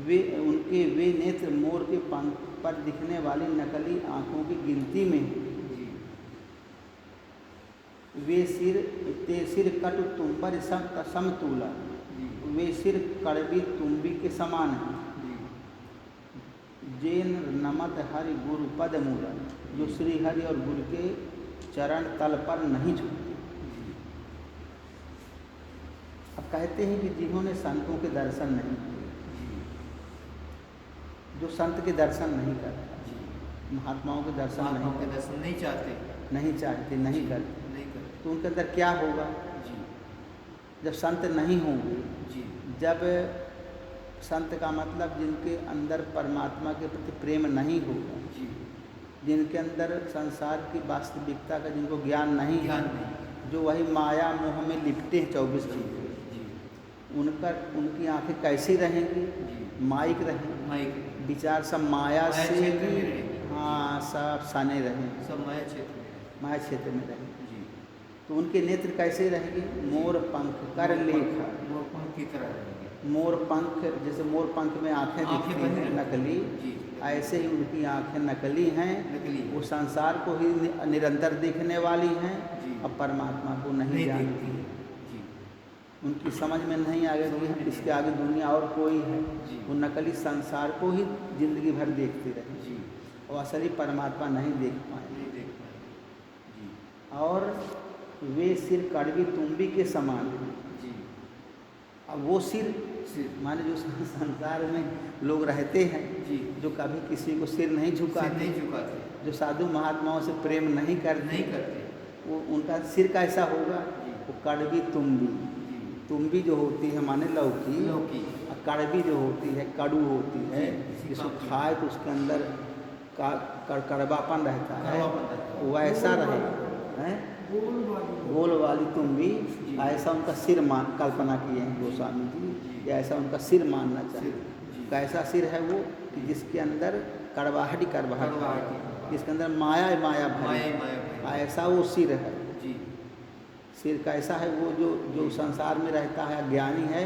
वे नेत्र मोर के पंख पर दिखने वाली नकली आँखों की गिनती में हैं। वे सिर कटु तुम्बर समतूला, वे सिर कड़वी तुम्बी के समान हैं। जैन नमत हरि गुरु पद मूला, जो श्री हरि और गुरु के चरण तल पर नहीं झुकते। अब कहते हैं कि जिन्होंने संतों के दर्शन नहीं किए, जो संत के दर्शन नहीं करता, महात्माओं के दर्शन नहीं चाहते, नहीं करते, तो उनके अंदर क्या होगा? जब संत नहीं होंगे, जब संत का मतलब जिनके अंदर परमात्मा के प्रति प्रेम नहीं होगा, जिनके अंदर संसार की वास्तविकता का जिनको ज्ञान नहीं है, जो वही माया मोह में लिपटे हैं 24 घंटे, उनकी आंखें कैसी रहेंगी? माइक रहेंगी, विचार सब माया से ही, हाँ, सब सने रहेंगे, सब माया क्षेत्र में रहेंगे। तो उनके नेत्र कैसे रहेंगे? मोर पंख कर लेखा, मोर पंख की तरह रहेंगे। मोर पंख, जैसे मोर पंख में आँखें दिखती हैं नकली, ऐसे ही उनकी आँखें नकली हैं। वो संसार को ही निरंतर देखने वाली हैं और परमात्मा को नहीं जानती है। उनकी समझ में नहीं आ गया कि इसके आगे दुनिया और कोई है। वो नकली संसार को ही जिंदगी भर देखते रहे और असली परमात्मा नहीं देख पाए। और वे सिर कड़वी तुम्बी के समान हैं। अब वो सिर माने जो संसार में लोग रहते हैं, जो कभी किसी को सिर नहीं झुकाते, जो साधु महात्माओं से प्रेम नहीं करते, वो उनका सिर कैसा होगा? वो कड़वी तुम्बी जो होती है माने लौकी, और कड़वी जो होती है कड़ू होती है, जिसको खाए तो उसके अंदर कड़वापन रहता है, वैसा रहे गोल वाली तुम्बी। ऐसा उनका सिर कल्पना किए हैं गोस्वामी जी, या ऐसा उनका सिर मानना चाहिए। कैसा सिर है वो? कि जिसके अंदर कड़वाहट, जिसके अंदर माया भरी, ऐसा वो सिर है। सिर कैसा है, वो जो जो संसार में रहता है अज्ञानी है,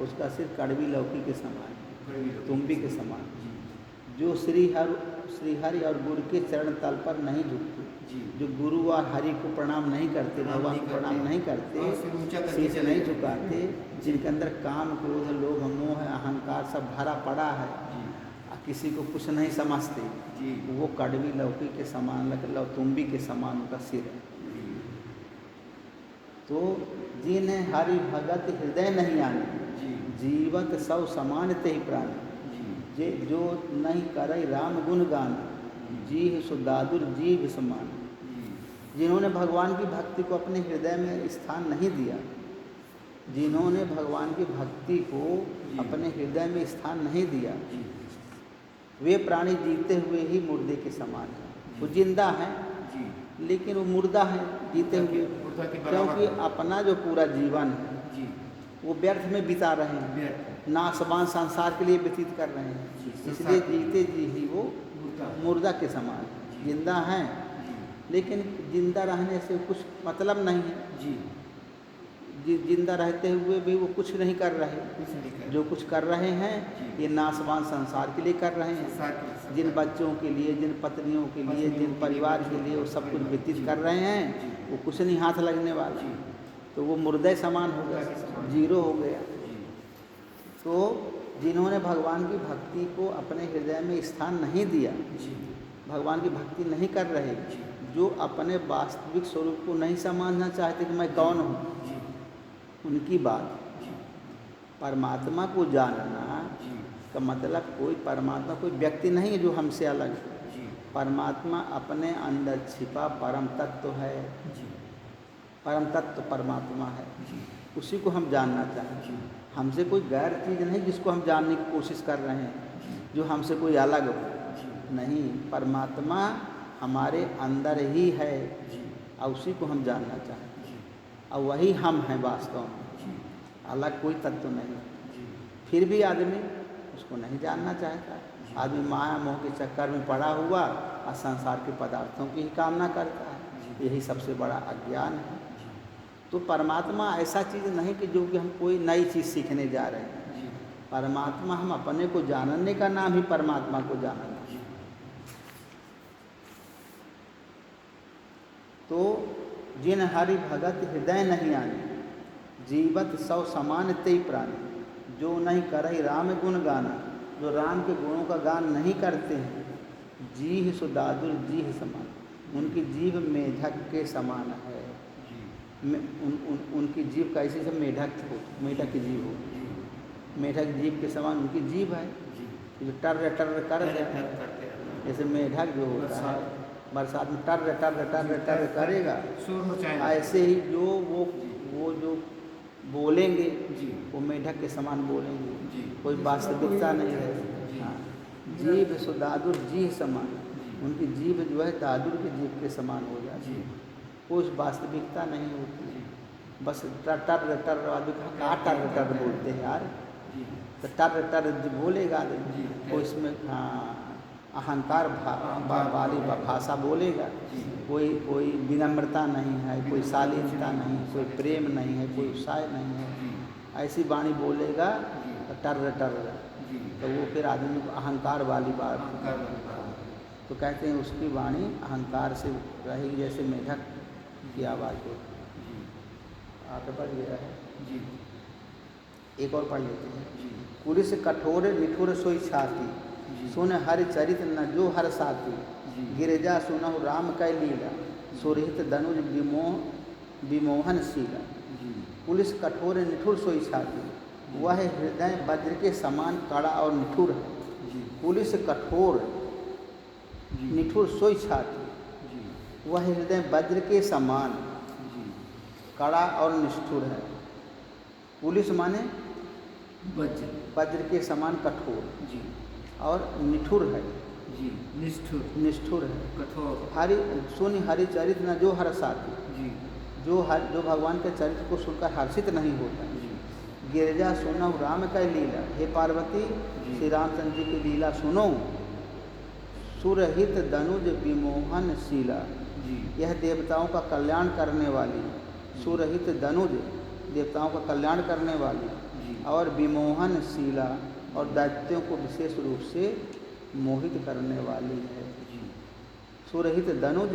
उसका सिर कड़वी लौकी के समान है, तुम्बी के समान। जो श्रीहरि और गुरु के चरण तल पर नहीं झुकते, जो गुरु और हरि को प्रणाम नहीं करते, भगवान को प्रणाम नहीं करते, शीश नहीं झुकाते, जिनके अंदर काम क्रोध लोभ मोह अहंकार सब भरा पड़ा है, किसी को कुछ नहीं समझते, वो कड़वी लौकी के समान, तुम्बी के समान उनका सिर है। तो जिन्हें हरि भगत हृदय नहीं आने, जीवत सब समान ते ही प्राणी, जे जो नहीं करे राम गुण गान, जीह सुदादुर जीव समान। जिन्होंने भगवान की भक्ति को अपने हृदय में स्थान नहीं दिया, जिन्होंने भगवान की भक्ति को अपने हृदय में स्थान नहीं दिया, वे प्राणी जीते हुए ही मुर्दे के समान हैं। वो जिंदा है लेकिन वो मुर्दा है जीते हुए, क्योंकि अपना जो पूरा जीवन है वो व्यर्थ में बिता रहे हैं, नासवान संसार के लिए व्यतीत कर रहे हैं, इसलिए जीते जी ही वो मुर्दा के समान है। जिंदा हैं लेकिन जिंदा रहने से कुछ मतलब नहीं है, जिंदा रहते हुए भी वो कुछ नहीं कर रहे, जो कुछ कर रहे हैं ये नासवान संसार के लिए कर रहे हैं, जिन बच्चों के लिए, जिन पत्नियों के लिए, जिन परिवार के लिए वो सब कुछ व्यतीत कर रहे हैं, वो कुछ नहीं हाथ लगने वाला, तो वो मुर्दे समान हो गया, जीरो हो गया। तो जिन्होंने भगवान की भक्ति को अपने हृदय में स्थान नहीं दिया, भगवान की भक्ति नहीं कर रहे, जो अपने वास्तविक स्वरूप को नहीं समझना चाहते कि मैं कौन हूँ, उनकी बात। परमात्मा को जानना का मतलब कोई परमात्मा कोई व्यक्ति नहीं है जो हमसे अलग है। परमात्मा अपने अंदर छिपा परम तत्व है, परम तत्व परमात्मा है, उसी को हम जानना चाहें। हमसे कोई गैर चीज़ नहीं जिसको हम जानने की कोशिश कर रहे हैं, जो हमसे कोई अलग हो नहीं। परमात्मा हमारे अंदर ही है और उसी को हम जानना चाहें, और वही हम हैं वास्तव में, अलग कोई तत्व नहीं। फिर भी आदमी उसको नहीं जानना चाहता, आदमी माया मोह के चक्कर में पड़ा हुआ और संसार के पदार्थों की ही कामना करता है, यही सबसे बड़ा अज्ञान है। तो परमात्मा ऐसा चीज़ नहीं कि जो कि हम कोई नई चीज़ सीखने जा रहे हैं। परमात्मा हम अपने को जानने का नाम ही परमात्मा को जानना। तो जिन हरि भगत हृदय नहीं आने, जीवत सौ समान ते प्राणी, जो नहीं करे राम गुण गाना, जो राम के गुणों का गान नहीं करते हैं, जीह सुदादुर जीह समान, उनकी जीव मेढक के समान है। उनकी जीव कैसी सब मेढक हो, मेढक की जीव हो, मेढक जीव के समान उनकी जीव है, जो टर टर कर जैसे मेढक जो होता है बरसात में टर टर टर टर करेगा, ऐसे ही जो वो जो बोलेंगे वो मेढक के समान बोलेंगे, कोई वास्तविकता नहीं है। हाँ, जीव सुदादुर जीव समान, उनकी जीव जो है दादुर की जीव के समान हो जाती है, कोई वास्तविकता नहीं होती, बस टर टर टर आदमी कहाँ टर टर बोलते हैं यार, तो टर टर बोलेगा आदमी, कोई इसमें हाँ अहंकार वाली भाषा बोलेगा, कोई विनम्रता नहीं है, कोई शालीनता नहीं, कोई प्रेम नहीं है, कोई उत्साह नहीं है, ऐसी वाणी बोलेगा तो टर टर, तो वो फिर आदमी को अहंकार वाली बात, तो कहते हैं उसकी वाणी अहंकार से रहेगी जैसे मेढक की आवाज़ होती। आगे बढ़ गया है, एक और पढ़ लेते हैं। पुलिस कठोर निठुर सोई छाती, सुन हरि चरित न जो हर साथी, गिरजा सुनहु राम कै लीला, सुरहित धनुज विमोहन शीला। पुलिस कठोर निठुर सोई छाती, वह हृदय वज्र के समान कड़ा और निठुर है। पुलिस कठोर निठुर सोई छाती, वह हृदय वज्र के समान कड़ा और निष्ठुर है। पुलिस माने वज्र के समान कठोर और निठुर है, निष्ठुर है, कठोर। हरि सुनि हरि चरित न जो हर साथी, जो भगवान के चरित्र को सुनकर हर्षित नहीं होता। गिरजा सुनो राम का लीला, हे पार्वती श्री रामचंद्र जी की लीला सुनो। सुरहित धनुज विमोहन शीला, यह देवताओं का कल्याण करने वाली सुरहित धनुज देवताओं का कल्याण करने वाली जी और विमोहनशीला और दैत्यों को विशेष रूप से मोहित करने वाली है। जी सुरहित धनुज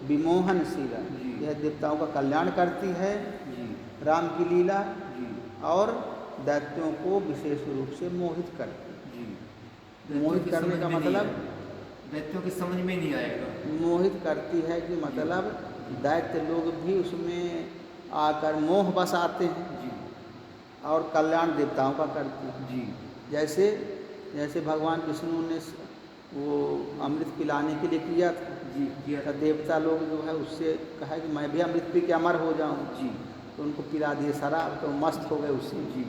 विमोहनशीला, जी यह देवताओं का कल्याण करती है। जी राम की लीला जी और दैत्यों को विशेष रूप से मोहित करती है। जी मोहित करने का मतलब, दैत्यों की समझ में नहीं आएगा। मोहित करती है कि मतलब दैत्य लोग भी उसमें आकर मोह बस आते हैं जी और कल्याण देवताओं का करती है। जी जैसे जैसे भगवान विष्णु ने वो अमृत पिलाने के लिए किया था, जी किया तो देवता लोग जो है उससे कहा कि मैं भी अमृत पी के अमर हो जाऊं, जी तो उनको पिला दिए शराब, तो मस्त हो गए उससे जी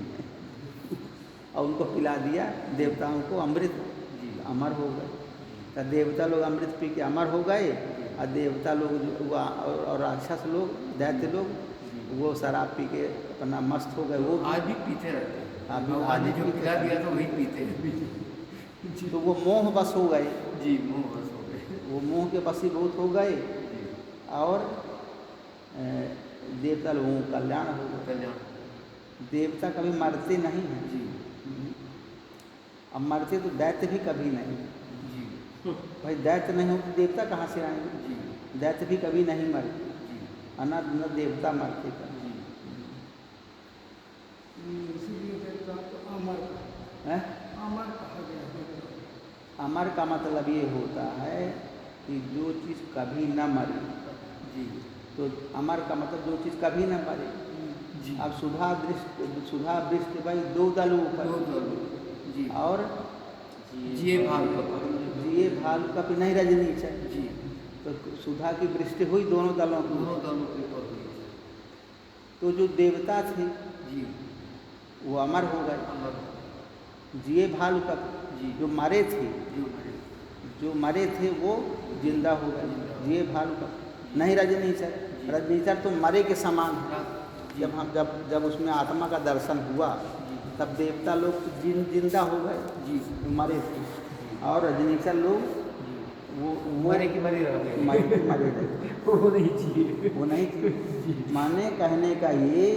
और उनको पिला दिया देवताओं को अमृत, जी अमर हो गए। तो देवता लोग अमृत पी के अमर हो गए और देवता लोग जो और राक्षस लोग दैत्य लोग वो शराब पी के अपना मस्त हो गए। वो आज भी पीते रहते हैं। आज ने जो पीते पिला रहते दिया था वही पीते हैं। तो वो मोह बस हो गए, जी मुँह बस हो गए। वो मोह के बसीभूत हो गए जी और देवता लोगों का कल्याण हो गया। कल्याण। देवता कभी मरते नहीं हैं। जी अब मरते तो दैत्य भी कभी नहीं। जी भाई दैत्य नहीं हो तो देवता कहाँ से आएंगे? जी दैत्य भी कभी नहीं मरते, जी न देवता मरते कभी। इसीलिए देवता को अमर हैं? अमर कहा गया देवता। अमर का मतलब ये होता है कि जो चीज़ कभी न मरे, जी तो अमर का मतलब जो चीज़ कभी न मरे। जी अब सुधा वृष्टि भाई दो दल ऊपर जी और जिए भाग जिए भालू का भी नहीं रजनी है। जी तो सुधा की वृष्टि हुई दोनों दलों की। दोनों दलों के ऊपर हुई। तो जो देवता थे जी वो अमर हो गए। अमर जिए भालू का जी जो मरे थे, जो जो मरे थे वो जिंदा हो गए। जिए भालू का नहीं रजनीचर, रजनीचर तो मरे के समान है। जब उसमें आत्मा का दर्शन हुआ तब देवता लोग जिंदा हो गए, जी मरे थे, और रजनीचर लोग वो मरे की मरे रह गए। मरे रहे। वो नहीं चाहिए। वो नहीं थी। माने कहने का ये